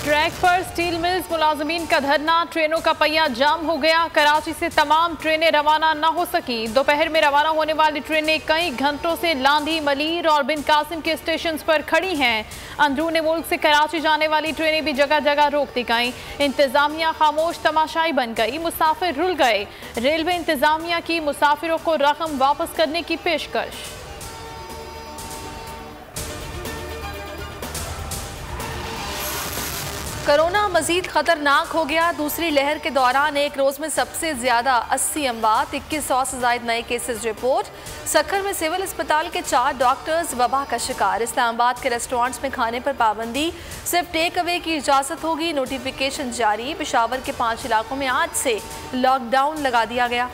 Track पर steel mills मुलाजमीन का धरना, ट्रेनों का पहिया जाम हो गया। कराची से तमाम ट्रेनें रवाना न हो सकी। दोपहर में रवाना होने वाली ट्रेनें कई घंटों से लांधी, मलीर और बिन कासिम के स्टेशन पर खड़ी हैं। अंदरूनी मुल्क से कराची जाने वाली ट्रेनें भी जगह जगह रोक दी गईं। इंतजामिया खामोश तमाशाई बन गई, मुसाफिर रुल गए। रेलवे इंतजामिया की मुसाफिरों को रकम वापस करने की पेशकश। कोरोना मजीद खतरनाक हो गया। दूसरी लहर के दौरान एक रोज में सबसे ज्यादा 80 अमवात, 2100 से ज्यादा नए केसेस रिपोर्ट। सक्खर में सिविल अस्पताल के 4 डॉक्टर्स वबा का शिकार। इस्लामाबाद के रेस्टोरेंट्स में खाने पर पाबंदी, सिर्फ टेक अवे की इजाजत होगी। नोटिफिकेशन जारी। पेशावर के 5 इलाकों में आज से लॉकडाउन लगा दिया गया।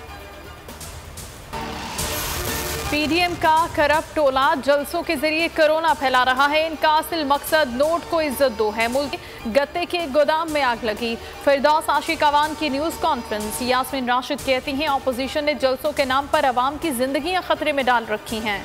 पीडीएम का करप्ट टोला जलसों के जरिए कोरोना फैला रहा है। इनका असल मकसद नोट को इज्जत दो है। मुल्क गत्ते के गोदाम में आग लगी। फिरदौस आशिक अवान की न्यूज कॉन्फ्रेंस। यास्मीन राशिद कहती हैं ऑपोजिशन ने जलसों के नाम पर अवाम की जिंदगियां खतरे में डाल रखी हैं।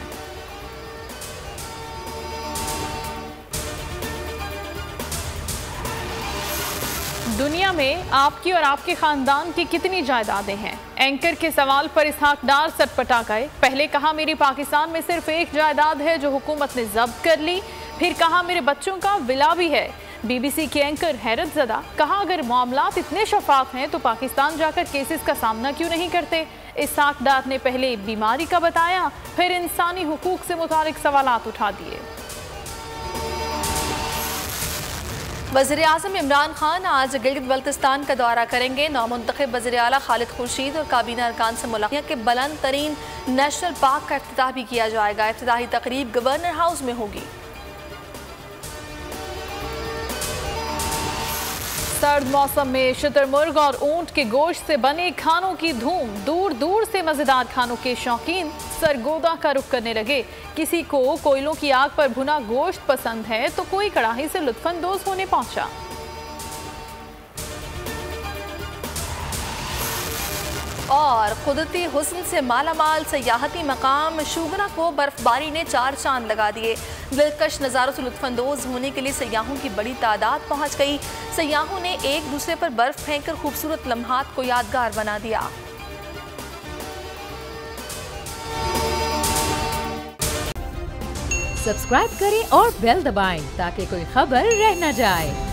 दुनिया में आपकी और आपके खानदान की कितनी जायदादें हैं? एंकर के सवाल पर इसहाक डार सटपटा गए। पहले कहा मेरी पाकिस्तान में सिर्फ एक जायदाद है जो हुकूमत ने जब्त कर ली, फिर कहा मेरे बच्चों का विला भी है। बीबीसी के एंकर हैरत ज़दा। कहा अगर मामलात इतने शफाफ हैं तो पाकिस्तान जाकर केसेस का सामना क्यों नहीं करते? इसहाक डार ने पहले बीमारी का बताया, फिर इंसानी हुकूक से मुतालिक सवालात उठा दिए। वज़ीर-ए-आज़म इमरान खान आज गिलगित बल्तिस्तान का दौरा करेंगे। नौमुंतखब वज़ीर-ए-आला खालिद खुर्शीद और काबीना अरकान से मुलाकात के बुलंद तरीन नेशनल पार्क का इफ्तिताह भी किया जाएगा। इफ्तिताही तकरीब गवर्नर हाउस में होगी। सर्द मौसम में शुतुरमुर्ग और ऊंट के गोश्त से बने खानों की धूम। दूर दूर से मजेदार खानों के शौकीन सरगोदा का रुख करने लगे। किसी को कोयलों की आग पर भुना गोश्त पसंद है तो कोई कड़ाही से लुत्फानंदोज होने पहुंचा। और कुदरती हुस्न से मालामाल सयाहती मकाम शुगना को बर्फबारी ने 4 चांद लगा दिए। दिलकश नज़ारों से लुत्फानंदोज होने के लिए सयाहों की बड़ी तादाद पहुंच गई। सयाहों ने एक दूसरे पर बर्फ फेंककर खूबसूरत लम्हात को यादगार बना दिया। सब्सक्राइब करें और बेल दबाएं ताकि कोई खबर रह न जाए।